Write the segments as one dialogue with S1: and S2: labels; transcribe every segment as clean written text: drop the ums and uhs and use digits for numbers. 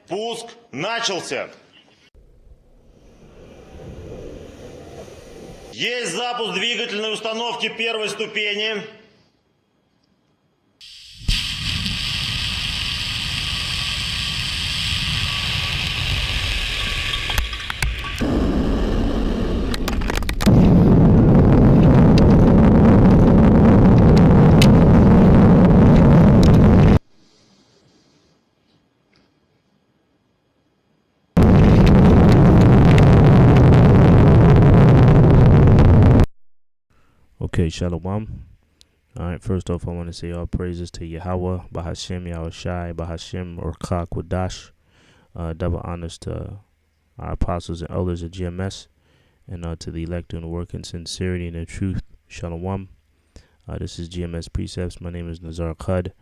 S1: Пуск начался. Есть запуск двигательной установки первой ступени.
S2: Okay, shalawam. Alright, first off, I want to say all praises to Yahawah, bahasham, Yahawashi, bahasham, or Kwadash. Double honors to our apostles and elders of GMS, and to the elect doing the work in sincerity and in truth. Shalawam. This is GMS Precepts. My name is Nazar Khud,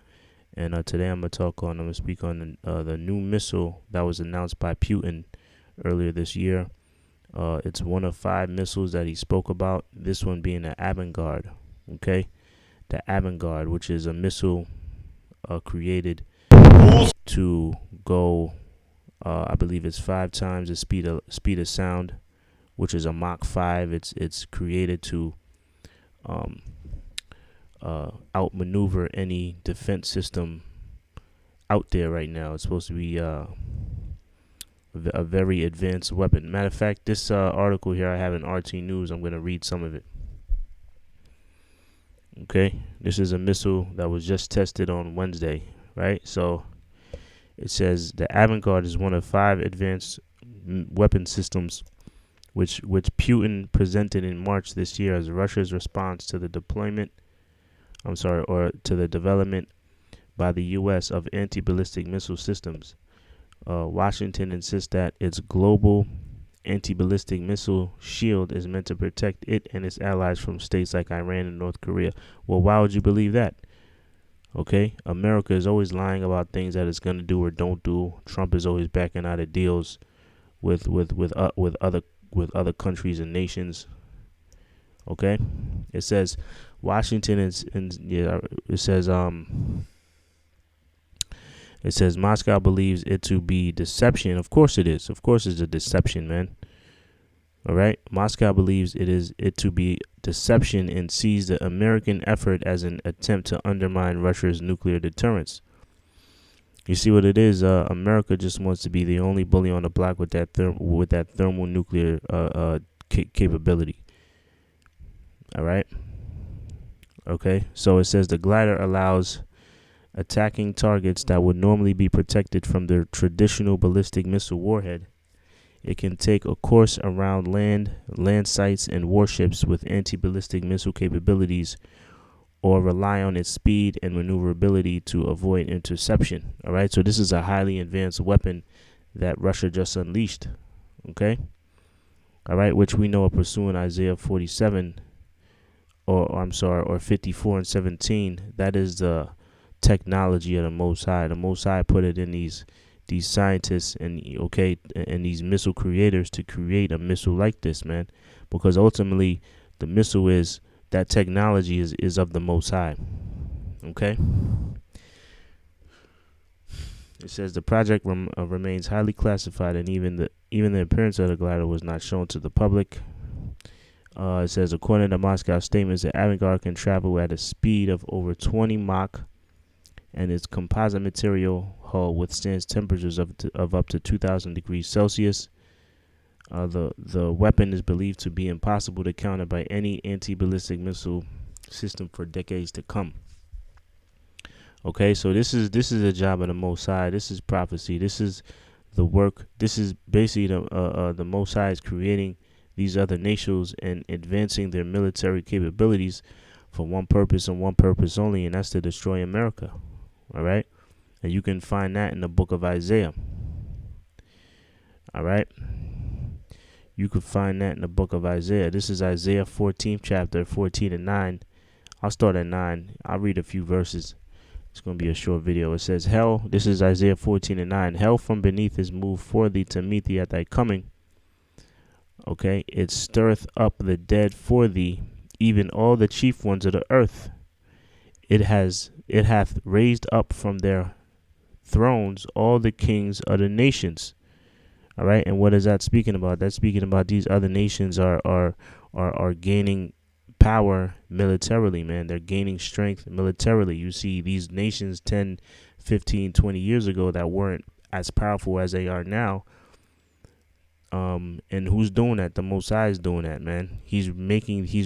S2: and today I'm going to speak on the new missile that was announced by Putin earlier this year. It's one of 5 missiles that he spoke about, this one being the Avenguard, okay? The Avenguard, which is a missile created to go, I believe it's 5 times the speed of sound, which is a Mach 5. It's created to outmaneuver any defense system out there right now. It's supposed to be a very advanced weapon. Matter of fact, this article here I have in RT News. I'm going to read some of it. Okay, this is a missile that was just tested on Wednesday, right? So it says the Avenguard is one of 5 advanced weapon systems which Putin presented in March this year as Russia's response to the development by the U.S. of anti-ballistic missile systems. Washington insists that its global anti-ballistic missile shield is meant to protect it and its allies from states like Iran and North Korea. Well, why would you believe that? Okay, America is always lying about things that it's going to do or don't do. Trump is always backing out of deals with other countries and nations. Okay, it says Washington is, it says Moscow believes it to be deception. Of course it is. Of course it's a deception, man. All right. Moscow believes it to be deception and sees the American effort as an attempt to undermine Russia's nuclear deterrence. You see what it is? America just wants to be the only bully on the block with that thermal nuclear capability. All right. Okay. So it says the glider allows attacking targets that would normally be protected from their traditional ballistic missile warhead. It can take a course around land sites and warships with anti-ballistic missile capabilities, or rely on its speed and maneuverability to avoid interception. All right, so this is a highly advanced weapon that Russia just unleashed. Okay, all right, which we know are pursuing Isaiah 47, or 54 and 17. That is the technology of the Most High. The Most High put it in these scientists and these missile creators to create a missile like this, man, because ultimately the missile is that technology is of the Most High. Okay, it says the project remains highly classified, and even the appearance of the glider was not shown to the public. It says according to Moscow statements, the Avenguard can travel at a speed of over 20 Mach, and its composite material hull withstands temperatures of up to 2,000 degrees Celsius. The weapon is believed to be impossible to counter by any anti-ballistic missile system for decades to come. Okay, so this is a job of the Most High. This is prophecy. This is the work. This is basically the Most High is creating these other nations and advancing their military capabilities for one purpose and one purpose only, and that's to destroy America. All right, and you can find that in the book of Isaiah. All right, you can find that in the book of Isaiah. This is Isaiah 14th chapter, 14 and 9. I'll start at 9. I'll read a few verses. It's going to be a short video. It says, Hell, this is Isaiah 14 and 9. Hell from beneath is moved for thee to meet thee at thy coming. Okay, it stirreth up the dead for thee, even all the chief ones of the earth. It hath raised up from their thrones all the kings of the nations. All right, and what is that speaking about? That's speaking about these other nations are gaining power militarily, man. They're gaining strength militarily. You see these nations 10, 15, 20 years ago that weren't as powerful as they are now. And who's doing that? The Most High is doing that, man. He's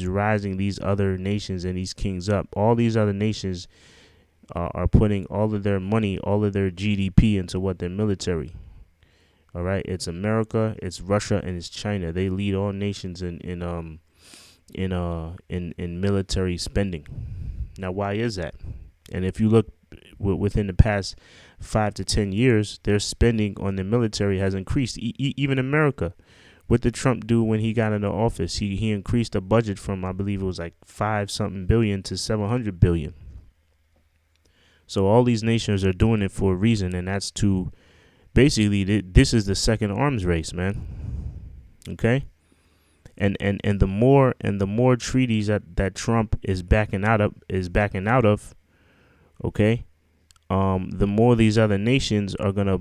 S2: rising these other nations and these kings up. All these other nations are putting all of their money, all of their GDP into what? Their military. All right, it's America, it's Russia, and it's China. They lead all nations in military spending. Now, why is that? And if you look within the past 5 to 10 years, their spending on the military has increased. Even America, what did Trump do when he got into office? He increased the budget from, I believe it was like 5-something billion to 700 billion. So all these nations are doing it for a reason, and that's to basically, this is the second arms race, man. Okay, and the more treaties that Trump is backing out of, okay, the more these other nations are gonna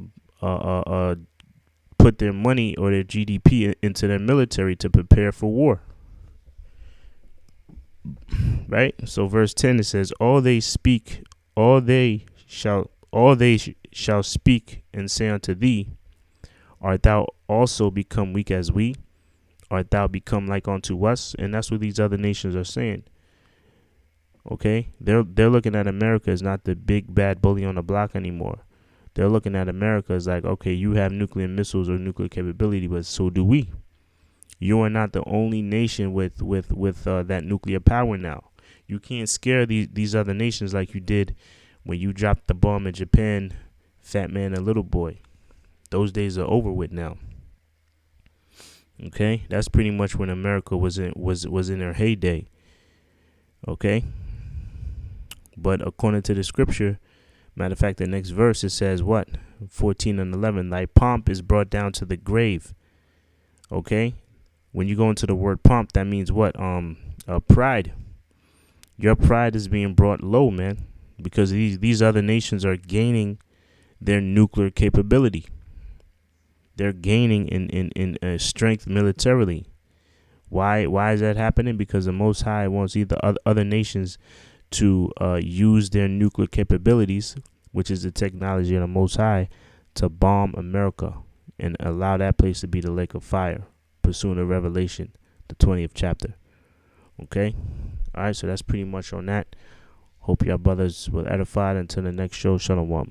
S2: put their money or their GDP into their military to prepare for war. Right. So verse 10 it says, all they shall speak and say unto thee, art thou also become weak as we? Art thou become like unto us? And that's what these other nations are saying. Okay, they're looking at America as not the big bad bully on the block anymore. They're looking at America as like, okay, you have nuclear missiles or nuclear capability, but so do we. You are not the only nation with that nuclear power now. You can't scare these other nations like you did when you dropped the bomb in Japan, Fat Man and Little Boy. Those days are over with now. Okay, that's pretty much when America was in her heyday. Okay, but according to the scripture, matter of fact, the next verse it says what? 14 and 11. Thy pomp is brought down to the grave. Okay, when you go into the word pomp, that means what? Pride. Your pride is being brought low, man, because these other nations are gaining their nuclear capability. They're gaining in strength militarily. Why is that happening? Because the Most High wants either other nations to use their nuclear capabilities, which is the technology of the Most High, to bomb America and allow that place to be the lake of fire, pursuing the Revelation, the 20th chapter. Okay? All right, so that's pretty much on that. Hope y'all brothers were edified. Until the next show, shalawam.